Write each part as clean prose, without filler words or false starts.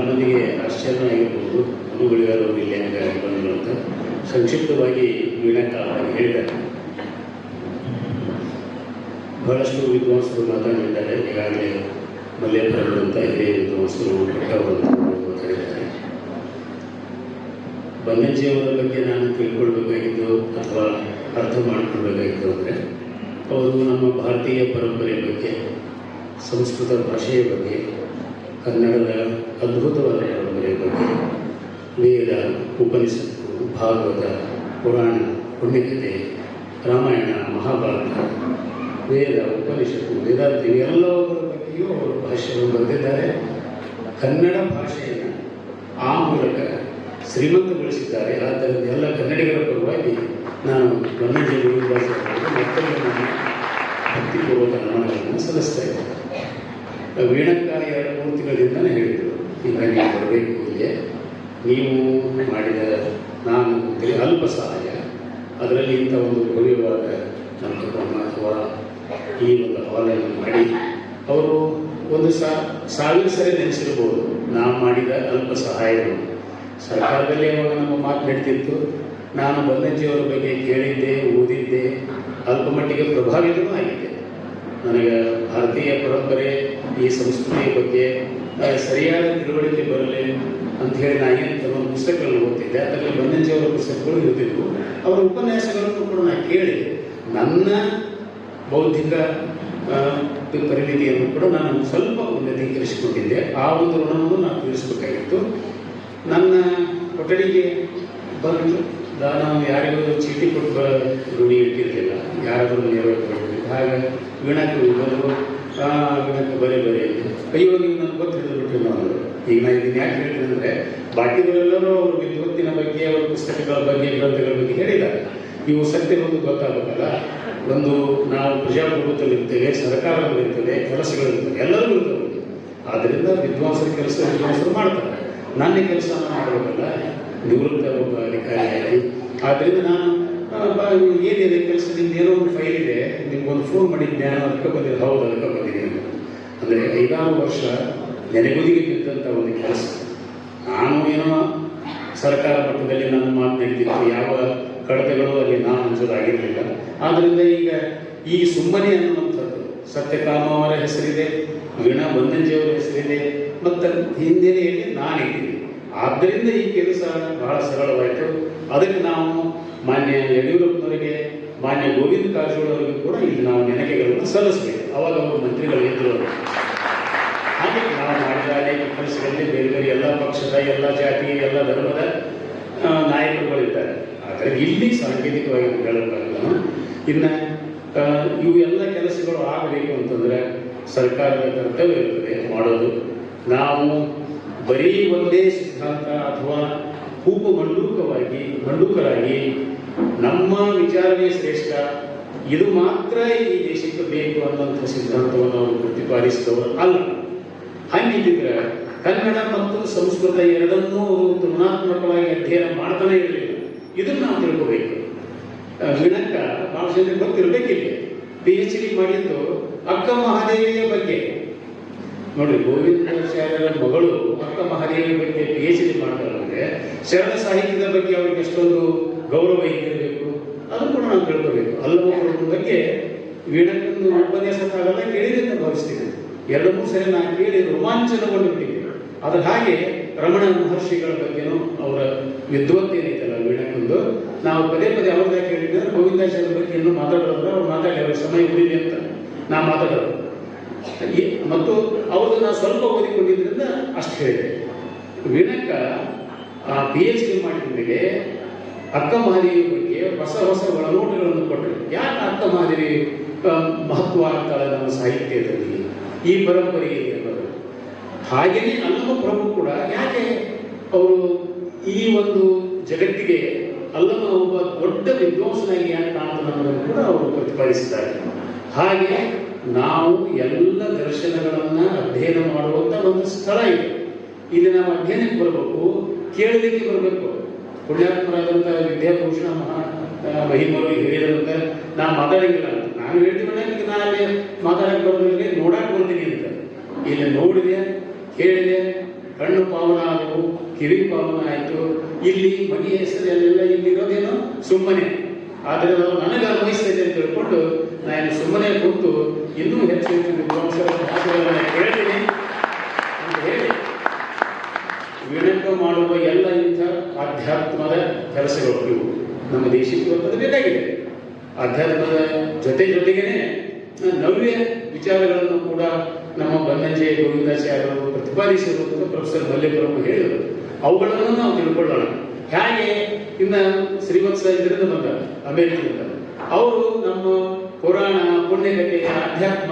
ಮಂದಿಗೆ ಆಶ್ಚರ್ಯ ಆಗಿರ್ಬೋದು, ಅನುಗಳಿಗಾರು ಇಲ್ಲಿ ಹಂಗೆ ಬಂದರು ಅಂತ ಸಂಕ್ಷಿಪ್ತವಾಗಿ ವೀಣಕ್ಕ ಹೇಳಿದ್ದಾರೆ. ಬಹಳಷ್ಟು ವಿದ್ವಾಂಸರು ಮಾತಾಡಿದ್ದಾರೆ. ಈಗಾಗಲೇ ಮಲ್ಲೇಪುರಗಳು ಅಂತ ಹಿರಿಯ ವಿದ್ವಾಂಸರು ಪಟ್ಟವರು ಮಾತಾಡಿದ್ದಾರೆ. ಬನ್ನಂಜಿಯವರ ಬಗ್ಗೆ ನಾನು ತಿಳ್ಕೊಳ್ಬೇಕಾಗಿದ್ದು ಅಥವಾ ಅರ್ಥ ಮಾಡಿಕೊಳ್ಬೇಕಾಗಿದ್ದು ಅಂದರೆ, ಅವರು ನಮ್ಮ ಭಾರತೀಯ ಪರಂಪರೆಯ ಬಗ್ಗೆ, ಸಂಸ್ಕೃತ ಭಾಷೆಯ ಬಗ್ಗೆ, ಕನ್ನಡದ ಅದ್ಭುತವಾದ ಪರಂಪರೆಯ ಬಗ್ಗೆ, ವೇದ, ಉಪನಿಷತ್ತು, ಭಾಗವತ, ಪುರಾಣ, ಪುಣ್ಯಕಥೆ, ರಾಮಾಯಣ, ಮಹಾಭಾರತ, ವೇದ, ಉಪನಿಷತ್ತು, ವೇದಾಂತ ಇವೆಲ್ಲವುಗಳ ಬಗ್ಗೆಯೂ ಅವರು ಭಾಷೆಯನ್ನು ಬರೆದಿದ್ದಾರೆ. ಕನ್ನಡ ಭಾಷೆಯನ್ನು ಆ ಮೂಲಕ ಶ್ರೀಮಂತಗೊಳಿಸಿದ್ದಾರೆ. ಆದ್ದರಿಂದ ಎಲ್ಲ ಕನ್ನಡಿಗರ ಪರವಾಗಿ ನಾನು ಬನ್ನಂಜಿ ಗೋವಿಂದಾಸರಿಗೆ ಮತ್ತೊಮ್ಮೆ ನಾನು ಭಕ್ತಿಪೂರ್ವಕ ನಮನಗಳನ್ನು ಸಲ್ಲಿಸ್ತಾ ಇದ್ದೇನೆ. ವೀಣಕ್ಕ 2-3 ತಿಂಗಳಿಂದಲೇ ಹೇಳಿದರು, ಈಗ ನೀವು ಬರಬೇಕು ಇಲ್ಲಿಯೇ, ನೀವು ಮಾಡಿದ ನಾನು ಅಲ್ಪ ಸಹಾಯ, ಅದರಲ್ಲಿ ಇಂಥ ಒಂದು ಭವ್ಯವಾದ ನಾಮಕರಣ ಅಥವಾ ಈ ಒಂದು ಹಾಲನ್ನು ಮಾಡಿ ಅವರು 1,000 ಸರಿ ನೆನೆಸಿರ್ಬೋದು ನಾವು ಮಾಡಿದ ಅಲ್ಪ ಸಹಾಯಗಳು. ಸರ್ಕಾರದಲ್ಲಿ ಅವಾಗ ನಮ್ಮ ಮಾತು ನಡೀತಿತ್ತು. ನಾನು ಬನ್ನಂಜಿಯವರ ಬಗ್ಗೆ ಕೇಳಿದ್ದೆ, ಓದಿದ್ದೆ, ಅಲ್ಪ ಮಟ್ಟಿಗೆ ಪ್ರಭಾವಿತನೂ ಆಗಿದ್ದೆ. ನನಗೆ ಭಾರತೀಯ ಪರಂಪರೆ, ಈ ಸಂಸ್ಕೃತಿಯ ಬಗ್ಗೆ ಸರಿಯಾದ ತಿಳುವಳಿಕೆ ಬರಲಿ ಅಂಥೇಳಿ ನಾನು ಏನು ಕೆಲವೊಂದು ಪುಸ್ತಕಗಳನ್ನು ಓದ್ತಿದ್ದೆ. ಅದರಲ್ಲಿ ಬನ್ನಂಜಿಯವರ ಪುಸ್ತಕಗಳು ಇರ್ತಿದ್ವು. ಅವರ ಉಪನ್ಯಾಸಗಳನ್ನು ಕೂಡ ನಾನು ಕೇಳಿ ನನ್ನ ಬೌದ್ಧಿಕ ಪರಿಮಿತಿಯನ್ನು ಕೂಡ ನಾನು ಸ್ವಲ್ಪ ಉನ್ನತೀಕರಿಸಿಕೊಂಡಿದ್ದೆ. ಆ ಒಂದು ಋಣವನ್ನು ನಾನು ತಿಳಿಸಬೇಕಾಗಿತ್ತು. ನನ್ನ ಕೊಠಡಿಗೆ ಬಂದು ನಾನು ಯಾರಿಗೂ ಚೀಟಿ ಕೊಟ್ಟು ರೂಢಿ ಇಟ್ಟಿರಲಿಲ್ಲ, ಯಾರಾದರೂ ನೇರವಾಗಿ ಬರಲಿಲ್ಲ. ಹಾಗೆ ವೀಣಕ್ಕೆ ಬಂದು ವೀಣಕ್ಕೆ ಬರೀ ಅಯ್ಯೋ ನೀವು ನನಗೆ ಗೊತ್ತು ಹಿಡಿದುಬಿಟ್ರಿ ನಾವು. ಈಗ ನಾನು ಇದನ್ನು ಯಾಕೆ ಹೇಳ್ತೀನಿ ಅಂದರೆ, ಬಾಕಿಯವರೆಲ್ಲರೂ ಅವರು ವಿದ್ವತ್ತಿನ ಬಗ್ಗೆ, ಅವರ ಪುಸ್ತಕಗಳ ಬಗ್ಗೆ, ಗ್ರಂಥಗಳ ಬಗ್ಗೆ ಹೇಳಿದ್ದಾರೆ. ಇವು ಸತ್ಯ ಒಂದು ಗೊತ್ತಾಗಬೇಕಲ್ಲ. ಒಂದು ನಾವು ಪ್ರಜಾಪ್ರಭುತ್ವದಲ್ಲಿರ್ತೇವೆ, ಸರ್ಕಾರಗಳಿರ್ತದೆ, ಕೆಲಸಗಳಿರ್ತವೆ, ಎಲ್ಲರೂ ಇರ್ತವೆ. ಆದ್ದರಿಂದ ವಿದ್ವಾಂಸರ ಕೆಲಸ ವಿದ್ವಾಂಸರು ಮಾಡ್ತಾರೆ. ನನ್ನ ಕೆಲಸ ಮಾಡಬೇಕಲ್ಲ, ನಿವೃತ್ತ ಒಬ್ಬ ಅಧಿಕಾರಿಯಾಗಿ. ಆದ್ದರಿಂದ ನಾನು ಏನಿದೆ ಕೆಲಸ, ನಿಮ್ದು ಏನೋ ಒಂದು ಫೈಲ್ ಇದೆ, ನಿಮ್ಗೊಂದು ಫೋನ್ ಮಾಡಿದ್ದೆ, ಅದಕ್ಕೆ ಬಂದಿದೆ. ಹೌದು, ಅದಕ್ಕೆ ಬಂದಿದ್ದೀನಿ. ಅಂದರೆ 5-6 ವರ್ಷ ನೆನೆಗುದಿಗೆ ಬಿದ್ದಂಥ ಒಂದು ಕೆಲಸ. ನಾನು ಏನೋ ಸರ್ಕಾರ ಮಟ್ಟದಲ್ಲಿ ನನ್ನ ಮಾತು ನಡೀತಿತ್ತು, ಯಾವ ಕಡತಗಳು ಅಲ್ಲಿ ನಾನು ಹಂಚೋದಾಗಿರಲಿಲ್ಲ. ಆದ್ದರಿಂದ ಈಗ ಈ ಸುಮ್ಮನೆ ಅನ್ನುವಂಥದ್ದು, ಸತ್ಯಕಾಮ ಅವರ ಹೆಸರಿದೆ, ವೀಣಾ ಬನ್ನಂಜಿಯವರ ಹೆಸರಿದೆ, ಮತ್ತು ಹಿಂದಿನೆಯಲ್ಲಿ ನಾನಿದ್ದೀನಿ. ಆದ್ದರಿಂದ ಈ ಕೆಲಸ ಬಹಳ ಸರಳವಾಯಿತು. ಅದಕ್ಕೆ ನಾವು ಮಾನ್ಯ ಯಡಿಯೂರಪ್ಪನವರಿಗೆ, ಮಾನ್ಯ ಗೋವಿಂದ ಕಾರಜೋಳವರಿಗೆ ಕೂಡ ಇಲ್ಲಿ ನಾವು ನೆನಕೆಗಳನ್ನು ಸಲ್ಲಿಸಬೇಕು. ಅವಾಗ ಅವರು ಮಂತ್ರಿಗಳು ಇದ್ದರು. ಹಾಗೆ ನಾವು ಮಾಡಿದ ಅನೇಕ ಕೆಲಸಗಳಲ್ಲಿ ಬೇರೆ ಬೇರೆ ಎಲ್ಲ ಪಕ್ಷದ, ಎಲ್ಲ ಜಾತಿ, ಎಲ್ಲ ಧರ್ಮದ ನಾಯಕರುಗಳಿದ್ದಾರೆ. ಆದರೆ ಇಲ್ಲಿ ಸಾಂಕೇತಿಕವಾಗಿ ಹೇಳಬೇಕಾಗಲ್ಲ. ಇನ್ನು ಇವು ಎಲ್ಲ ಕೆಲಸಗಳು ಆಗಬೇಕು ಅಂತಂದರೆ ಸರ್ಕಾರದ ಕರ್ತವ್ಯ ಇರ್ತದೆ ಮಾಡೋದು. ನಾವು ಬರೀ ಒಂದೇ ಸಿದ್ಧಾಂತ ಅಥವಾ ಹೂಪು ಮಂಡೂಕರಾಗಿ ನಮ್ಮ ವಿಚಾರವೇ ಶ್ರೇಷ್ಠ, ಇದು ಮಾತ್ರ ಈ ದೇಶಕ್ಕೆ ಬೇಕು ಅನ್ನೋಂಥ ಸಿದ್ಧಾಂತವನ್ನು ಅವರು ಪ್ರತಿಪಾದಿಸಿದವರು ಅಲ್ಲ. ಹಾಗಿದ್ದರೆ ಕನ್ನಡ ಮತ್ತು ಸಂಸ್ಕೃತ ಎರಡನ್ನೂ ಅವರು ತುಲನಾತ್ಮಕವಾಗಿ ಅಧ್ಯಯನ ಮಾಡ್ತಾನೆ ಇರಲಿಲ್ಲ. ಇದನ್ನು ನಾವು ತಿಳ್ಕೋಬೇಕು. ವೀಣಕ್ಕ ಭಾಳ ಜನರಿಗೆ ಗೊತ್ತಿರಬೇಕಿಲ್ಲ. PhD ಮಾಡಿದ್ದು ಅಕ್ಕ ಮಹಾದೇವಿಯ ಬಗ್ಗೆ. ನೋಡ್ರಿ, ಗೋವಿಂದಾಚಾರ್ಯರ ಮಗಳು ಅಕ್ಕ ಮಹಾದೇವಿ ಬಗ್ಗೆ PhD ಮಾಡ್ತಾರಂದ್ರೆ ಶರಣ ಸಾಹಿತ್ಯದ ಬಗ್ಗೆ ಅವ್ರಿಗೆ ಎಷ್ಟೊಂದು ಗೌರವ ಇರಬೇಕು, ಅದು ಕೂಡ ನಾವು ತಿಳ್ಕೋಬೇಕು. ಅಲ್ಲವರ ಬಗ್ಗೆ ವೀಣಕ್ಕನ್ನು ಉಪನ್ಯಾಸಕ್ಕಾಗಲ್ಲ ಕೇಳಿದೆ ಅಂತ ಭಾವಿಸ್ತೀನಿ. 2-3 ಸರಿ ನಾನು ಕೇಳಿ ರೋಮಾಂಚನಗೊಂಡು ಬಿಟ್ಟಿದ್ದೆ. ಅದ್ರ ಹಾಗೆ ರಮಣ ಮಹರ್ಷಿಗಳ ಬಗ್ಗೆನೂ ಅವರ ವಿದ್ವತ್ತೇನೈತಲ್ಲ ವೀಣಕ್ಕಂದು, ನಾವು ಪದೇ ಅವ್ರದ್ದೇ ಕೇಳಿದ್ರೆ ಗೋವಿಂದಾಚಾರ್ಯರ ಬಗ್ಗೆ ಇನ್ನೂ ಮಾತಾಡೋದ್ರೆ ಅವ್ರು ಮಾತಾಡಿ ಅವ್ರ ಸಮಯ ಉಳಿದೆ ಅಂತ ನಾ ಮಾತಾಡೋದು. ಮತ್ತು ಅವ್ರದ್ದು ನಾನು ಸ್ವಲ್ಪ ಓದಿಕೊಂಡಿದ್ದರಿಂದ ಅಷ್ಟು ಹೇಳಿದೆ. ವೀಣಕ್ಕ PhD ಮಾಡಿದ ಮೇಲೆ ಅಕ್ಕ ಮಹಾದೇವಿ ಬಗ್ಗೆ ಹೊಸ ಒಳನೋಟಗಳನ್ನು ಕೊಟ್ಟರು. ಯಾಕೆ ಅಕ್ಕ ಮಹಾದೇವಿ ಮಹತ್ವ ಆಗ್ತಾಳೆ ನಮ್ಮ ಸಾಹಿತ್ಯದಲ್ಲಿ, ಈ ಪರಂಪರೆಯಲ್ಲಿ ಅನ್ನೋದು. ಹಾಗೆಯೇ ಅಲ್ಲಮ ಪ್ರಭು ಕೂಡ ಯಾಕೆ ಅವರು ಈ ಒಂದು ಜಗತ್ತಿಗೆ ಅಲ್ಲಮ ಒಬ್ಬ ದೊಡ್ಡ ವಿದ್ವಾಂಸನಾಗಿ ಯಾಕೆ ಕಾಣ್ತಾನೆ ಅನ್ನೋದನ್ನು ಕೂಡ ಅವರು ಪ್ರತಿಪಾದಿಸಿದ್ದಾರೆ. ಹಾಗೆ ನಾವು ಎಲ್ಲ ದರ್ಶನಗಳನ್ನು ಅಧ್ಯಯನ ಮಾಡುವಂಥ ಒಂದು ಸ್ಥಳ ಇದೆ. ಇಲ್ಲಿ ನಾವು ಅಧ್ಯಯನಕ್ಕೆ ಬರಬೇಕು, ಕೇಳಲಿಕ್ಕೆ ಬರಬೇಕು. ಪುಣ್ಯಾತ್ಮರಾದಂಥ ವಿದ್ಯಾಭೂಷಣ ಮಹಿಮರು ಹೇಳಿದಂತ ನಾನು ಮಾತಾಡಂಗಿಲ್ಲ ಅಂತ ನಾನು ಹೇಳ್ತೀವಿ. ಈಗ ನಾನು ಮಾತಾಡಕ್ಕೆ ಬರೋದ್ರಲ್ಲಿ ನೋಡಕ್ಕೆ ಬರ್ತೀನಿ ಅಂತ. ಇಲ್ಲಿ ನೋಡಿದೆ, ಕೇಳಿದೆ, ಕಣ್ಣು ಪಾವನ ಆದವು, ಕಿವಿ ಪಾವನ ಆಯಿತು. ಇಲ್ಲಿ ಮನೆಯ ಹೆಸರೆಲ್ಲ ಇಲ್ಲಿರೋದೇನು ಸುಮ್ಮನೆ. ಆದರೆ ನಾವು ನನಗೆ ಅನ್ವಯಿಸ್ತದೆ ಅಂತ ತಿಳ್ಕೊಂಡು ನಾನು ಸುಮ್ಮನೆ ಕೂತು ಇನ್ನೂ ಹೆಚ್ಚು ಹೆಚ್ಚು ವಿದ್ವಾಂಸರ ಮಾತುಗಳನ್ನು ಕೇಳ್ತೀನಿ ಅಂತ ಹೇಳಿ ವಿಳಂಬ ಮಾಡುವ ಎಲ್ಲ ಇಂಥ ಆಧ್ಯಾತ್ಮದ ಕೆಲಸಗಳು ಇವು ನಮ್ಮ ದೇಶಕ್ಕೆ ಇವತ್ತು ಬೇಕಾಗಿದೆ. ಆಧ್ಯಾತ್ಮದ ಜೊತೆಗೇನೆ ನವ್ಯ ವಿಚಾರಗಳನ್ನು ಕೂಡ ನಮ್ಮ ಬನ್ನಂಜೆ ಗೋವಿಂದಾಚಾರ್ಯರು ಪ್ರತಿಪಾದಿಸಿದರು ಅಂತ ಪ್ರೊಫೆಸರ್ ಮಲ್ಲೇಪುರಮ್ಮ ಹೇಳಿದರು. ಅವುಗಳನ್ನು ನಾವು ತಿಳ್ಕೊಳ್ಳೋಣ. ಹೇಗೆ ಇನ್ನು ಶ್ರೀವತ್ಸ ಇದರಿಂದ ಬಂದ ಅಮೆರಿಕದಿಂದ ಅವರು ನಮ್ಮ ಪುರಾಣ, ಪುಣ್ಯಕಥೆ, ಆಧ್ಯಾತ್ಮ,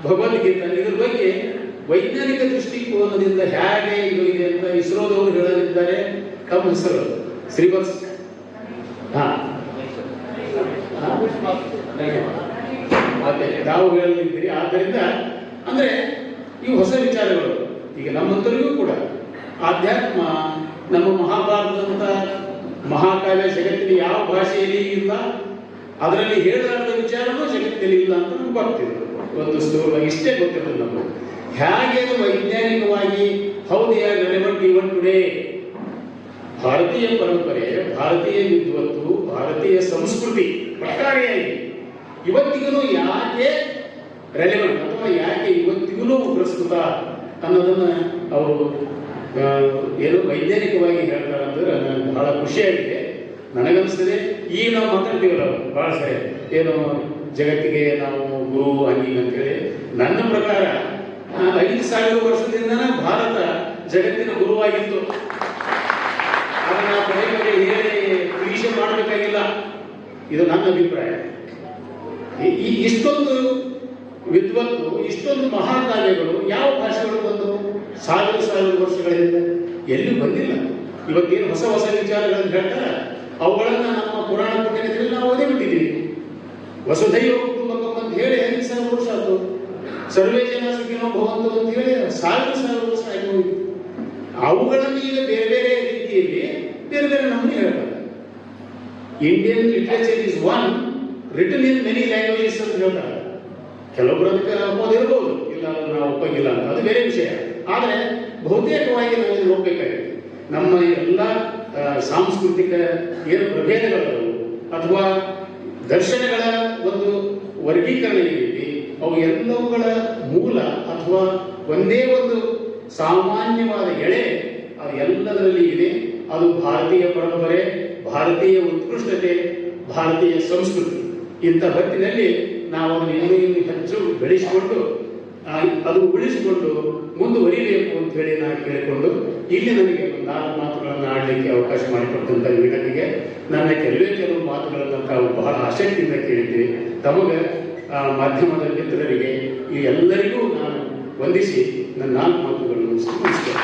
ಭಗವದ್ಗೀತೆ ಇದ್ರ ಬಗ್ಗೆ ವೈಜ್ಞಾನಿಕ ದೃಷ್ಟಿಕೋನದಿಂದ ಹೇಗೆ ಇದು ಇದೆ ಅಂತ ಇಸ್ರೋದವರು ಹೇಳಲಿದ್ದಾರೆ. ತಮ್ಮ ಹೆಸರು ಶ್ರೀವತ್ಸ. ಮತ್ತೆ ತಾವು ಹೇಳಲಿದ್ದೀರಿ. ಆದ್ದರಿಂದ ಅಂದ್ರೆ ಇವು ಹೊಸ ವಿಚಾರಗಳು. ಈಗ ನಮ್ಮಂತರಿಗೂ ಕೂಡ ಆಧ್ಯಾತ್ಮ ನಮ್ಮ ಮಹಾಭಾರತದಂತ ಮಹಾಕಾವ್ಯ ಜಗತ್ತಿನ ಯಾವ ಭಾಷೆಯಲ್ಲಿ ಇಲ್ಲ, ಅದರಲ್ಲಿ ಹೇಳಲಾರದ ವಿಚಾರನೂ ಜಗತ್ತಿನಲ್ಲಿ ಇಲ್ಲ ಅಂತ ನಮ್ಗೆ ಗೊತ್ತಿದೆ. ಒಂದು ಸ್ಥೂಲವಾಗಿ ಇಷ್ಟೇ ಗೊತ್ತಿರೋದು ನಮಗೆ. ಹೇಗೆ ವೈಜ್ಞಾನಿಕವಾಗಿ how they are relevant even today. ಭಾರತೀಯ ಪರಂಪರೆ, ಭಾರತೀಯ ವಿದ್ವತ್ತು, ಭಾರತೀಯ ಸಂಸ್ಕೃತಿ ಒಟ್ಟಾರೆಯಾಗಿ ಇವತ್ತಿಗೂ ಯಾಕೆ ರೆಲೆವೆಂಟ್ ಅಥವಾ ಯಾಕೆ ಇವತ್ತಿಗೂ ಪ್ರಸ್ತುತ ಅನ್ನೋದನ್ನ ಅವರು ಏನು ವೈಜ್ಞಾನಿಕವಾಗಿ ಹೇಳ್ತಾರೆ ಅಂದ್ರೆ ನನಗೆ ಬಹಳ ಖುಷಿಯಾಗಿದೆ. ನನಗನ್ನಿಸ್ತದೆ ಈಗ ನಾವು ಮಾತಾಡ್ತೀವಲ್ಲ ಬಹಳ ಸರಿ ಏನು ಜಗತ್ತಿಗೆ ನಾವು ಗುರು ಹಂಗಿ ಅಂತೇಳಿ. ನನ್ನ ಪ್ರಕಾರ 5,000 ವರ್ಷದಿಂದ ಭಾರತ ಜಗತ್ತಿನ ಗುರುವಾಗಿತ್ತು. ಅದನ್ನ ಪದೇ ಪದೇ ಹೇಳಿ ತಿಳಿಸಿ ಮಾಡಬೇಕಾಗಿಲ್ಲ. ಇದು ನನ್ನ ಅಭಿಪ್ರಾಯ. ಈ ಇಷ್ಟೊಂದು ವಿದ್ವತ್ತು, ಇಷ್ಟೊಂದು ಮಹಾಕಾವ್ಯಗಳು ಯಾವ ಭಾಷೆಗಳು ಬಂದವು? 1,000 ವರ್ಷಗಳಿಂದ ಎಲ್ಲೂ ಬಂದಿಲ್ಲ. ಇವತ್ತೇನು ಹೊಸ ಹೊಸ ವಿಚಾರಗಳನ್ನು ಹೇಳ್ತಾರೆ ಅವುಗಳನ್ನು ನಮ್ಮ ಪುರಾಣ ಪುಣ್ಯಕಥೆಯಲ್ಲಿ ನಾವು ಓದೇ ಬಿಟ್ಟಿದ್ದೀವಿ. ವಸುಧೈವ ಕುಟುಂಬಕಂ ಅಂತ ಹೇಳಿ 5,000 ವರ್ಷ ಆಯ್ತು. ಸರ್ವೇ ಜನ ಸುಖಿನೋ ಭವಂತು ಅಂತ ಹೇಳಿ 1,000 ವರ್ಷ ಆಗಿ ಹೋಗಿತ್ತು. ಅವುಗಳನ್ನು ಈಗ ಬೇರೆ ಬೇರೆ ರೀತಿಯಲ್ಲಿ ಬೇರೆ ಬೇರೆ ನಮ್ಮನೆ ಹೇಳ್ತಾರೆ. Indian literature is one return in many languages ಅಂತ ಹೇಳ್ತಾರೆ. ಕೆಲವೊಬ್ಬರು ಅದಕ್ಕೆ ಓದಿರ್ಬೋದು, ಇಲ್ಲ ನಾವು ಒಪ್ಪಂಗಿಲ್ಲ ಅಂತ, ಅದು ಬೇರೆ ವಿಷಯ. ಆದರೆ ಬಹುತೇಕವಾಗಿ ನಾವು ಇದನ್ನು ಒಪ್ಪಬೇಕಾಗಿದೆ. ನಮ್ಮ ಎಲ್ಲ ಸಾಂಸ್ಕೃತಿಕ ಏನು ಪ್ರಭೇದಗಳು ಅಥವಾ ದರ್ಶನಗಳ ಒಂದು ವರ್ಗೀಕರಣ ಏನೈತಿ, ಅವು ಎಲ್ಲವುಗಳ ಮೂಲ ಅಥವಾ ಒಂದೇ ಒಂದು ಸಾಮಾನ್ಯವಾದ ಎಳೆ ಅದು ಎಲ್ಲದರಲ್ಲಿ ಇದೆ. ಅದು ಭಾರತೀಯ ಪರಂಪರೆ, ಭಾರತೀಯ ಉತ್ಕೃಷ್ಟತೆ, ಭಾರತೀಯ ಸಂಸ್ಕೃತಿ. ಇಂಥ ಹೊತ್ತಿನಲ್ಲಿ ನಾವು ಅದನ್ನು ಇನ್ನೂ ಹೆಚ್ಚು ಬೆಳೆಸಿಕೊಂಡು ಅದು ಉಳಿಸಿಕೊಂಡು ಮುಂದುವರಿಬೇಕು ಅಂತ ಹೇಳಿ ನಾನು ಕೇಳಿಕೊಂಡು ಇಲ್ಲಿ ನನಗೆ ಒಂದು 4 ಮಾತುಗಳನ್ನು ಆಡಲಿಕ್ಕೆ ಅವಕಾಶ ಮಾಡಿಕೊಟ್ಟಂಥ ವೀಣನಿಗೆ ನನ್ನ ಕೆಲವು ಮಾತುಗಳನ್ನು ತಾವು ಬಹಳ ಆಸಕ್ತಿಯಿಂದ ಕೇಳಿದ್ದೀವಿ. ತಮಗೆ ಮಾಧ್ಯಮದ ಮಿತ್ರರಿಗೆ ಈ ಎಲ್ಲರಿಗೂ ನಾನು ವಂದಿಸಿ ನನ್ನ 4 ಮಾತುಗಳನ್ನು ಮುಗಿಸ್ತೇನೆ.